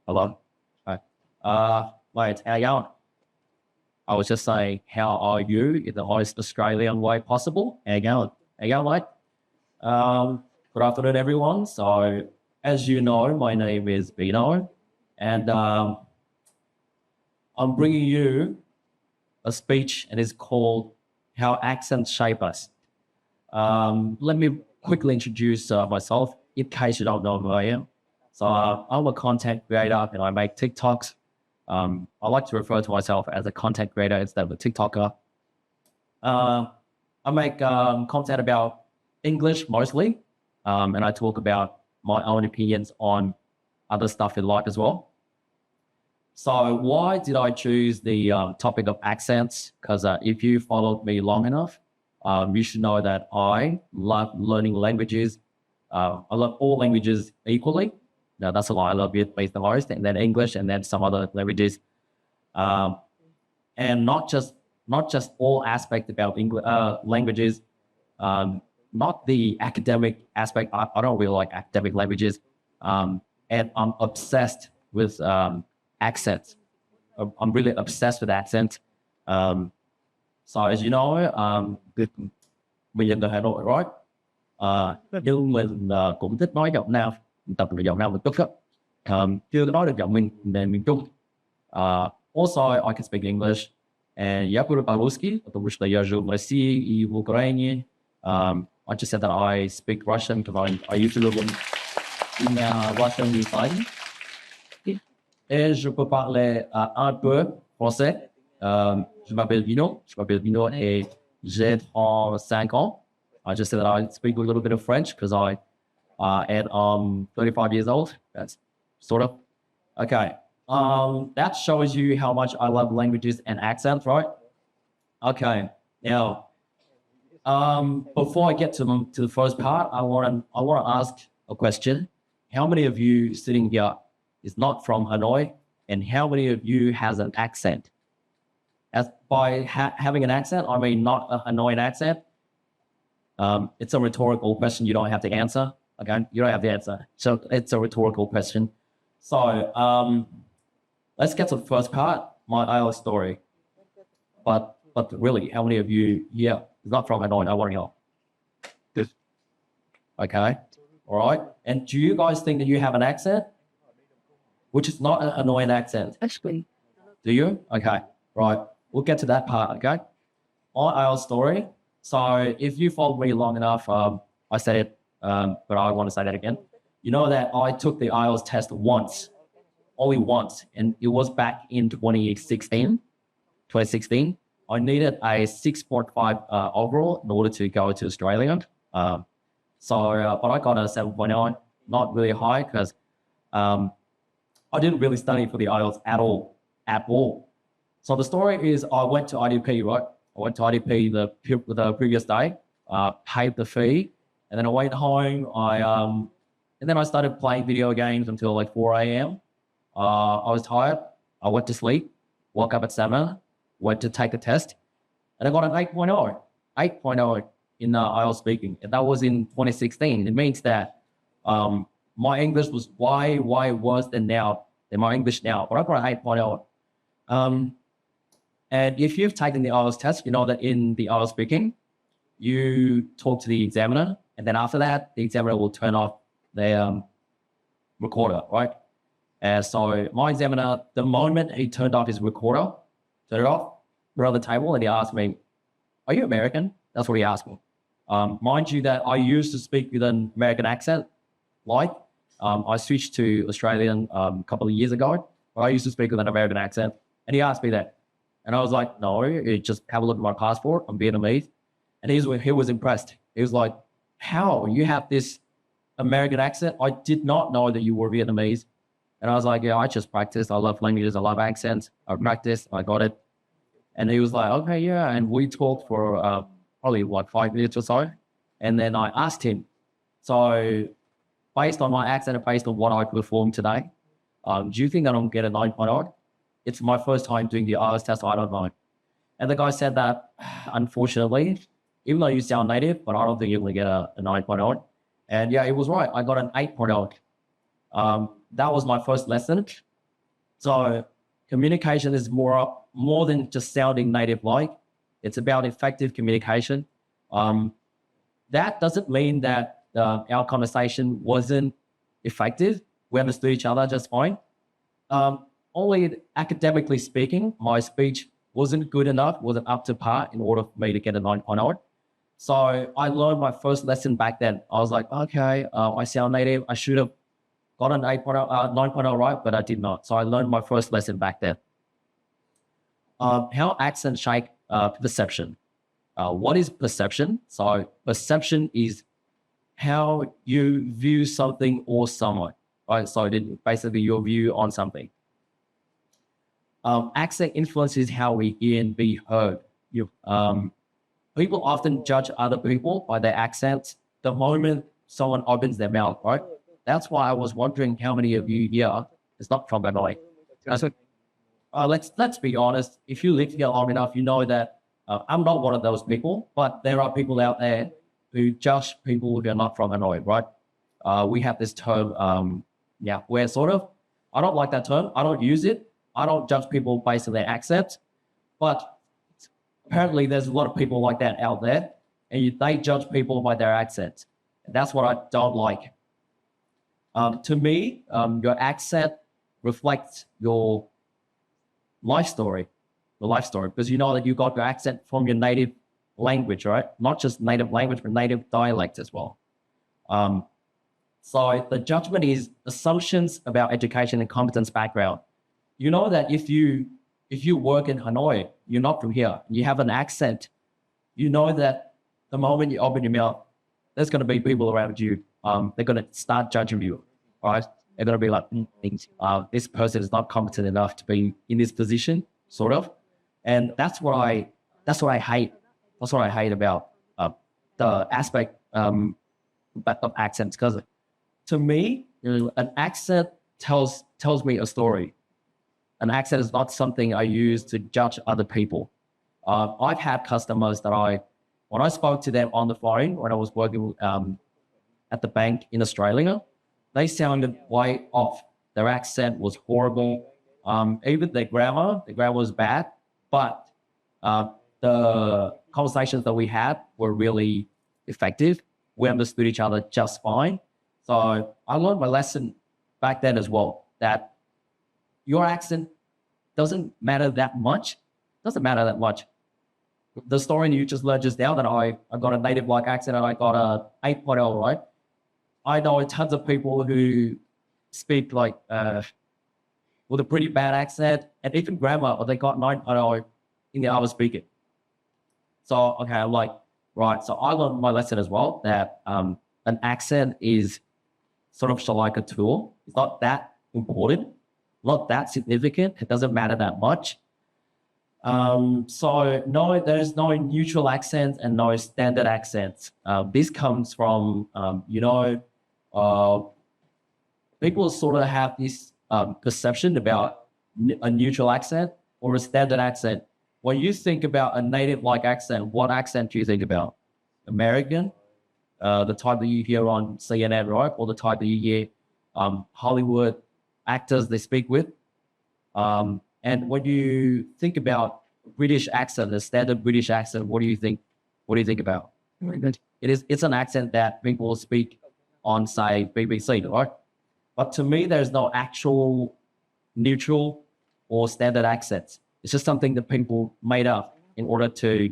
Hello. Hi. Wait, how you going? I was just saying, how are you in the most Australian way possible? How you going? How you going, mate? Good afternoon, everyone. So, as you know, my name is Bino, and I'm bringing you a speech, and it's called "How Accents Shape Us." Let me quickly introduce myself, in case you don't know who I am. So, I'm a content creator, and I make TikToks. I like to refer to myself as a content creator instead of a TikToker. I make content about English mostly, and I talk about my own opinions on other stuff in life as well. So why did I choose the topic of accents? Because if you followed me long enough, you should know that I love learning languages. I love all languages equally. No, that's a lie. I love Vietnamese the most, and then English, and then some other languages. And not just all aspects about English languages. Not the academic aspect. I don't really like academic languages. And I'm obsessed with accents. I'm really obsessed with accents. So as you know, bây giờ người Hà Nội, right? Nhưng mình cũng thích nói giọng Nam, tập luyện giọng Nam một chút đó. Chưa có nói được giọng miền Trung. Also, I can speak English. And я говорю по-русски, потому что я жил в России и в Украине. I just said that I speak Russian because I used to live in Russian Ukraine. Et je peux parler un peu français. Je m'appelle Bino et j'ai 35 ans. I just said that I speak a little bit of French because I am 35 years old. That's sort of. Okay. That shows you how much I love languages and accents, right? Okay. Now, before I get to the first part, I want to ask a question. How many of you sitting here is not from Hanoi, and how many of you has an accent? As by having an accent, I mean not a Hanoian accent. It's a rhetorical question. You don't have to answer. Okay, you don't have to answer. So it's a rhetorical question. So let's get to the first part, my IELTS story. But really, how many of you here is not from Hanoi? I want to know. Good. Okay. All right. And do you guys think that you have an accent? Which is not a Hanoian accent. Actually. Do you? Okay. Right. We'll get to that part, okay? My IELTS story. So if you followed me long enough, I said it, but I want to say that again. You know that I took the IELTS test once, only once, and it was back in 2016. I needed a 6.5 overall in order to go to Australia. But I got a 7.9, not really high because I didn't really study for the IELTS at all. So the story is I went to IDP, right? I went to IDP the previous day, paid the fee, and then I went home. And then I started playing video games until like 4 a.m. I was tired. I went to sleep, woke up at 7, went to take the test, and I got an 8.0. 8.0 in IELTS speaking, and that was in 2016. It means that my English was way worse than my English now, but I got an 8.0. And if you've taken the IELTS test, you know that in the IELTS speaking, you talk to the examiner, and then after that, the examiner will turn off the recorder, right? And so my examiner, the moment he turned off his recorder, turned it off, put it on the table, and he asked me, "Are you American?" That's what he asked me. Mind you that I used to speak with an American accent, like I switched to Australian a couple of years ago, but I used to speak with an American accent, and he asked me that. And I was like, "No, you just have a look at my passport. I'm Vietnamese." And he was impressed. He was like, "How? You have this American accent? I did not know that you were Vietnamese." And I was like, "Yeah, I just practice. I love languages. I love accents. I practice. I got it." And he was like, "Okay, yeah." And we talked for probably 5 minutes or so. And then I asked him, "So based on my accent and based on what I performed today, do you think that I'm going to get a 9.0? It's my first time doing the IELTS test. I don't know." And the guy said that, unfortunately, even though you sound native, but I don't think you're going to get a 9.0. And yeah, it was right. I got an 8.0. That was my first lesson. So communication is more than just sounding native-like. It's about effective communication. That doesn't mean that our conversation wasn't effective. We understood each other just fine. Only academically speaking, my speech wasn't good enough, wasn't up to par in order for me to get a 9.0. So I learned my first lesson back then. I was like, okay, I sound native. I should have got an 9.0 right, but I did not. So I learned my first lesson back then. How accent shape perception. What is perception? So perception is how you view something or someone, right? So basically your view on something. Accent influences how we hear and be heard. People often judge other people by their accents the moment someone opens their mouth, right? That's why I was wondering how many of you here is not from Hanoi. So, let's be honest. If you live here long enough, you know that I'm not one of those people, but there are people out there who judge people who are not from Hanoi, right? We have this term, where sort of, I don't like that term. I don't use it. I don't judge people based on their accents, but apparently there's a lot of people like that out there, and they judge people by their accents. And that's what I don't like. To me, your accent reflects your life story, because you know that you got your accent from your native language, right? Not just native language, but native dialect as well. So the judgment is assumptions about education and competence background. You know that if you work in Hanoi, you're not from here, you have an accent, you know that the moment you open your mouth, there's going to be people around you. They're going to start judging you, right? They're going to be like, this person is not competent enough to be in this position, sort of. And that's what I hate. That's what I hate about the aspect of accents. Because to me, an accent tells me a story. An accent is not something I use to judge other people. I've had customers that when I spoke to them on the phone, when I was working at the bank in Australia, they sounded way off. Their accent was horrible. Even their grammar was bad, but the conversations that we had were really effective. We understood each other just fine. So I learned my lesson back then as well, that your accent doesn't matter that much. Doesn't matter that much. The story you just learned just now that I got a native-like accent and I got a 8.0, right? I know tons of people who speak like with a pretty bad accent and even grammar, or they got 9.0 in the other speaking. So, okay, I'm like, right. So I learned my lesson as well, that an accent is sort of like a tool. It's not that important, not that significant. It doesn't matter that much. So no, there's no neutral accent and no standard accents. This comes from, people sort of have this perception about a neutral accent or a standard accent. When you think about a native-like accent, what accent do you think about? American, the type that you hear on CNN, right? Or the type that you hear Hollywood actors they speak with. And when you think about British accent, the standard British accent, what do you think? What do you think about? It's an accent that people speak on, say, BBC, right? But to me, there's no actual neutral or standard accents. It's just something that people made up in order to,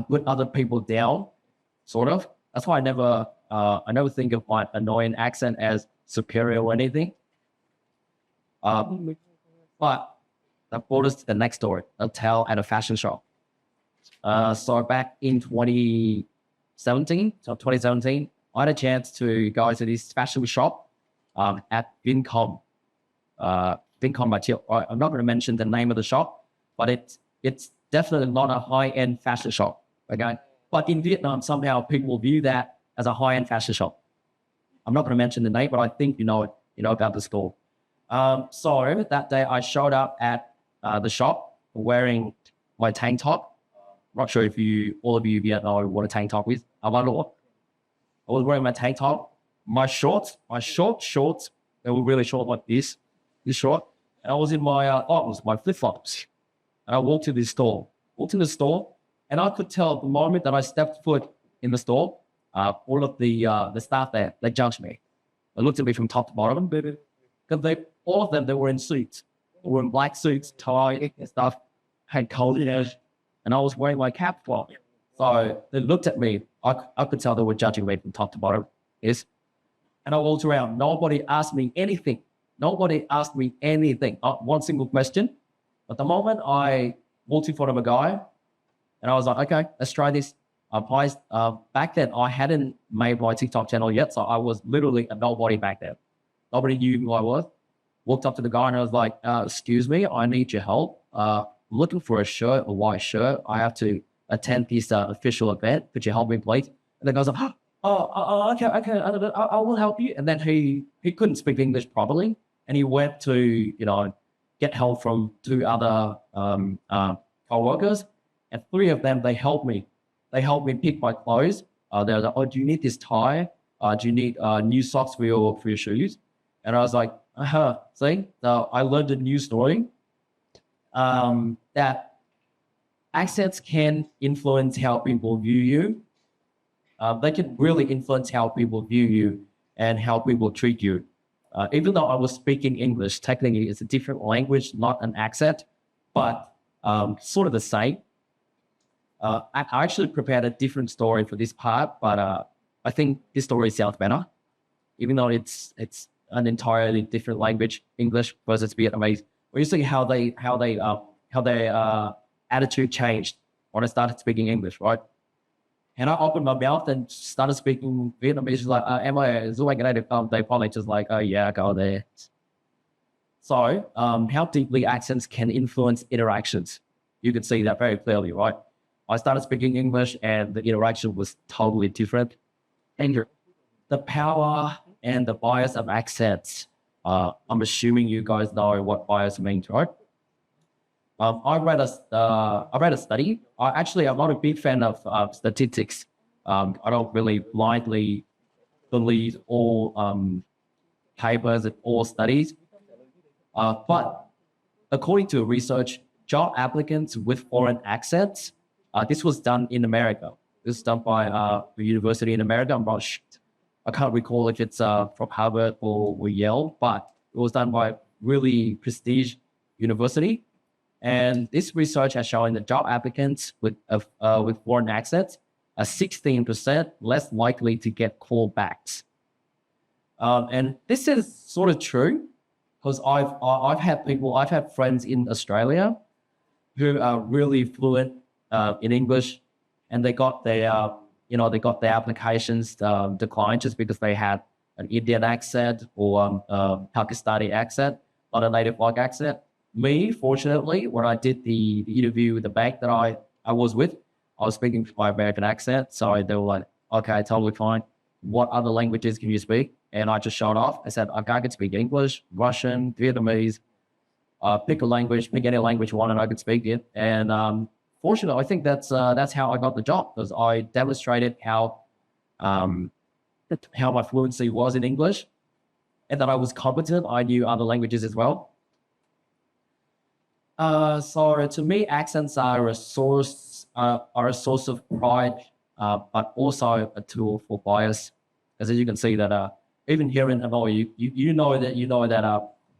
put other people down, sort of. That's why I never think of my annoying accent as superior or anything. But that brought us to the next story, a tale at a fashion show. So back in 2017, I had a chance to go to this fashion shop at Vincom. I'm not going to mention the name of the shop, but it's definitely not a high-end fashion shop, okay? But in Vietnam, somehow people view that as a high-end fashion shop. I'm not going to mention the name, but I think you know about the store. So that day I showed up at the shop wearing my tank top. I'm not sure if all of you know what a tank top is. I was wearing my tank top, my short shorts, they were really short like this. this short. And I was in my it was my flip-flops. And I walked to this store. Walked in the store, and I could tell the moment that I stepped foot in the store, all of the staff there, they judged me. They looked at me from top to bottom, because all of them, they were in suits. They were in black suits, tie and stuff, had cold ears, and I was wearing my cap flop. So they looked at me. I could tell they were judging me from top to bottom. Yes. And I walked around. Nobody asked me anything. Nobody asked me anything. Not one single question. But the moment I walked in front of a guy, and I was like, okay, let's try this. Back then, I hadn't made my TikTok channel yet, so I was literally a nobody back then. Nobody knew who I was. Walked up to the guy and I was like, excuse me, I need your help. I'm looking for a shirt, a white shirt. I have to attend this official event. Could you help me, please? And the guy's like, okay, I will help you. And then he couldn't speak English properly, and he went to, get help from 2 other co-workers, and 3 of them, they helped me. They helped me pick my clothes. They were like, oh, do you need this tie? Do you need new socks for your shoes? And I was like, see? So I learned a new story, that accents can influence how people view you. They can really influence how people view you and how people treat you. Even though I was speaking English, technically it's a different language, not an accent, but sort of the same. I actually prepared a different story for this part, but I think this story sounds better, even though it's an entirely different language, English versus Vietnamese. Where you see how their attitude changed when I started speaking English, right? And I opened my mouth and started speaking Vietnamese, like, am I doing it? They probably just like, oh yeah, go there. So how deeply accents can influence interactions. You can see that very clearly, right? I started speaking English and the interaction was totally different. And the power and the bias of accents, I'm assuming you guys know what bias means, right? I read a study. I'm not a big fan of statistics. I don't really blindly believe all papers and all studies. But according to research, job applicants with foreign accents, this was done in America. This was done by a university in America. I can't recall if it's from Harvard or Yale, but it was done by really prestige university. And this research has shown that job applicants with foreign accents are 16% less likely to get callbacks. And this is sort of true because I've had friends in Australia who are really fluent in English, and they got their applications declined just because they had an Indian accent or Pakistani accent, not a native like accent. Me, fortunately, when I did the interview with the bank that I was with, I was speaking my American accent. So they were like, okay, totally fine. What other languages can you speak? And I just showed off. I said, okay, I can speak English, Russian, Vietnamese, pick a language, pick any language you want, and I could speak it. And fortunately, I think that's how I got the job, because I demonstrated how my fluency was in English, and that I was competent. I knew other languages as well. So to me, accents are a source of pride, but also a tool for bias. As you can see that even here in Hanoi, you know that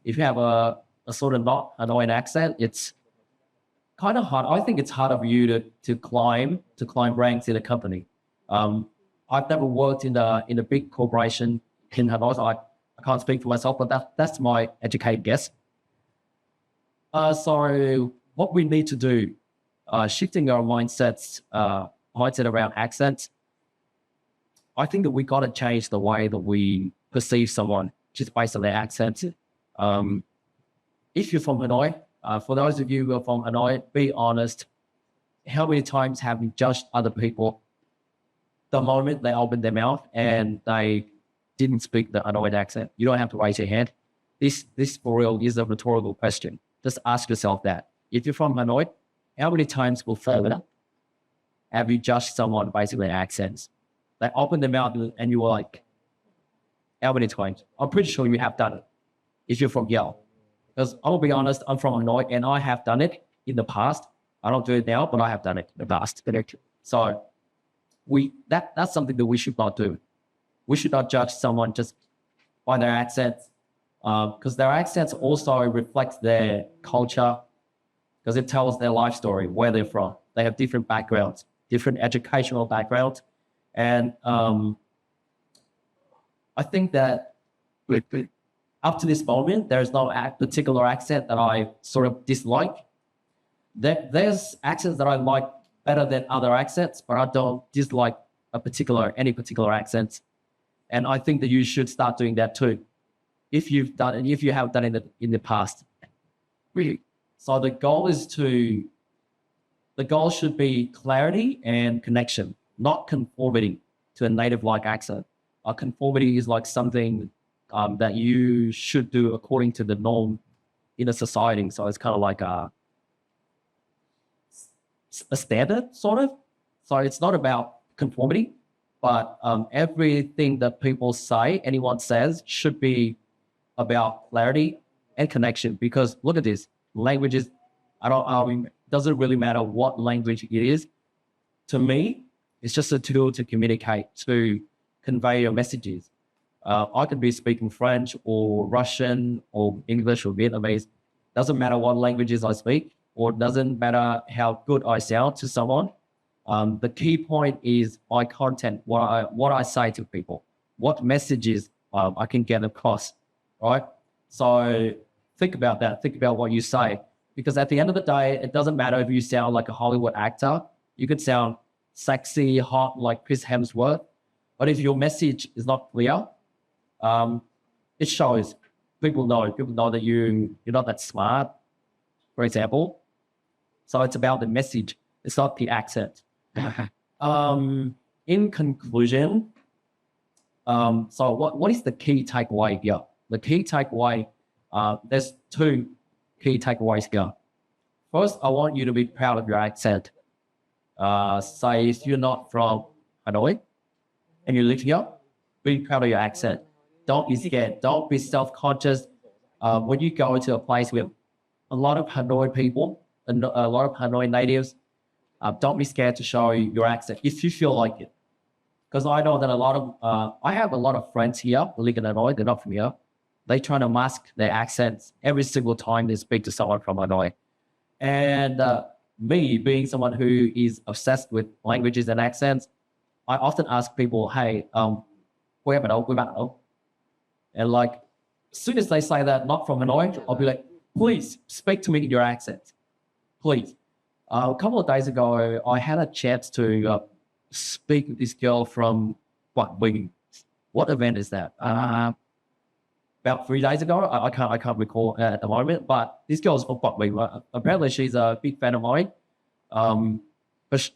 if you have a sort of not Hanoian accent, it's kind of hard. I think it's harder for you to climb ranks in a company. I've never worked in a big corporation in Hanoi, so I can't speak for myself, but that's my educated guess. So what we need to do, shifting our mindset around accents, I think that we got to change the way that we perceive someone just based on their accent. If you're from Hanoi, for those of you who are from Hanoi, be honest. How many times have you judged other people the moment they opened their mouth and they didn't speak the Hanoi accent? You don't have to raise your hand. This for real is a rhetorical question. Just ask yourself that. If you're from Hanoi, how many times before have you judged someone based on their accents? They opened their mouth and you were like, how many times? I'm pretty sure you have done it if you're from Yale. Because I will be honest, I'm from Hanoi and I have done it in the past. I don't do it now, but I have done it in the past. So that's something that we should not do. We should not judge someone just by their accents, because their accents also reflect their culture, because it tells their life story, where they're from. They have different backgrounds, different educational backgrounds. And I think that up to this moment, there's no particular accent that I sort of dislike. There's accents that I like better than other accents, but I don't dislike any particular accents. And I think that you should start doing that too, if you have done it in the past. Really. So the goal should be clarity and connection, not conformity to a native-like accent. Conformity is like something that you should do according to the norm in a society. So it's kind of like a standard, sort of. So it's not about conformity, but everything that people say, anyone says, should be about clarity and connection. Because look at this, languages, it doesn't really matter what language it is. To me, it's just a tool to communicate, to convey your messages. I could be speaking French or Russian or English or Vietnamese. Doesn't matter what languages I speak, or doesn't matter how good I sound to someone. The key point is my content, what I say to people, what messages I can get across, right? So think about that. Think about what you say, because at the end of the day, it doesn't matter if you sound like a Hollywood actor. You could sound sexy, hot, like Chris Hemsworth, but if your message is not clear, it shows. People know that you're not that smart, for example. So it's about the message. It's not the accent. In conclusion, so what is the key takeaway here? The key takeaway, there's two key takeaways here. First, I want you to be proud of your accent. Say if you're not from Hanoi and you live here, be proud of your accent. Don't be scared. Don't be self-conscious. When you go into a place with a lot of Hanoi people, and a lot of Hanoi natives, don't be scared to show your accent if you feel like it. Because I know that I have a lot of friends here who live in Hanoi, they're not from here. They try to mask their accents every single time they speak to someone from Hanoi. And me, being someone who is obsessed with languages and accents, I often ask people, hey, where am I? And like, as soon as they say that, not from Hanoi, I'll be like, please speak to me in your accent. Please. A couple of days ago, I had a chance to speak with this girl from what event is that? About 3 days ago. I can't recall at the moment, but this girl's from Quảng. Apparently, she's a big fan of mine. It's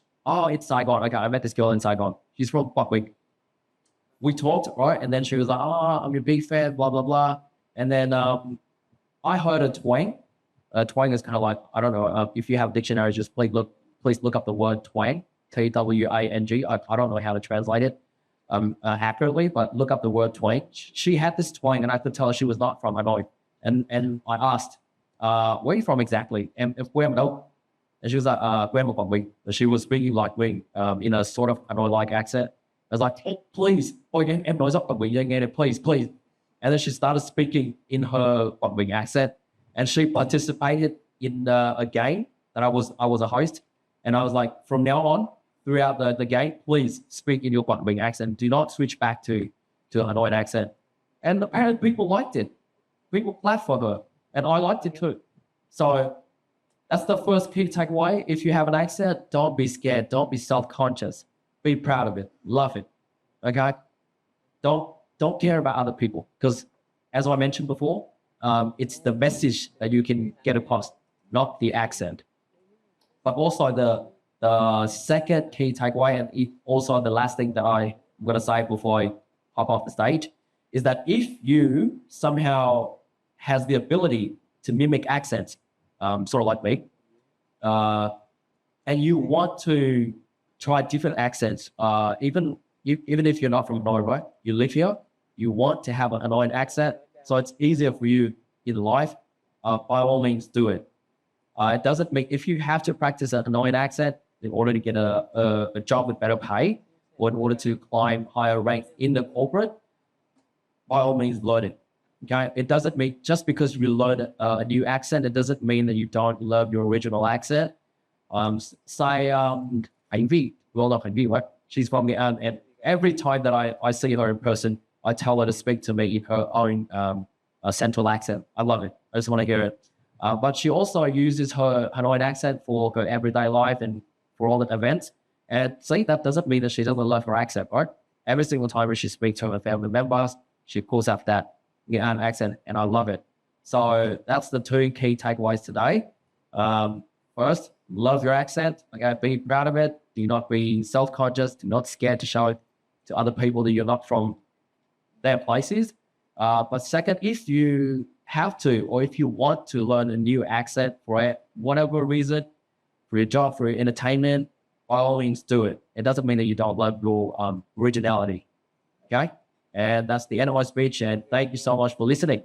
Saigon. Okay, I met this girl in Saigon. She's from Quảng. We talked, right? And then she was like, I'm your big fan, blah, blah, blah. And then I heard a twang. Twang is kind of like, I don't know, if you have dictionaries, just please look up the word twang, Twang. I don't know how to translate it accurately, but look up the word twang. She had this twang, and I could tell she was not from Hanoi. And I asked, where are you from exactly? And where am I? And she was like, where am I from? She was speaking like me, in a sort of Hanoi-like accent. I was like, hey, please, em nói giọng Quảng Bình, please. And then she started speaking in her Quảng Bình accent. And she participated in a game that I was a host. And I was like, from now on, throughout the game, please speak in your Quảng Bình accent. Do not switch back to a Hanoi accent. And apparently people liked it. People clapped for her. And I liked it too. So that's the first key takeaway. If you have an accent, don't be scared. Don't be self-conscious. Be proud of it. Love it. Okay? Don't care about other people. Because as I mentioned before, it's the message that you can get across, not the accent. But also the second key takeaway, and also the last thing that I'm going to say before I hop off the stage, is that if you somehow has the ability to mimic accents, sort of like me, and you want to try different accents, even if you're not from Hanoi, right? You live here, you want to have an Hanoi accent, so it's easier for you in life. by all means do it. It doesn't make, if you have to practice an annoying accent in order to get a job with better pay, or in order to climb higher rank in the corporate, by all means learn it. Okay, it doesn't mean just because you learn a new accent, it doesn't mean that you don't love your original accent. Say Ivy, well not Ivy, right? She's from the and every time that I see her in person, I tell her to speak to me in her own central accent. I love it. I just want to hear it. But she also uses her Hanoi accent for her everyday life and for all the events. And see, that doesn't mean that she doesn't love her accent, right? Every single time she speaks to her family members, she pulls out that accent, and I love it. So that's the 2 key takeaways today. First, love your accent. Okay, be proud of it. Do not be self-conscious. Do not scared to show it to other people that you're not from their places. But second, if you have to, or if you want to learn a new accent for whatever reason, for your job, for your entertainment, by all means do it. It doesn't mean that you don't love your originality. Okay? And that's the end of my speech. And thank you so much for listening.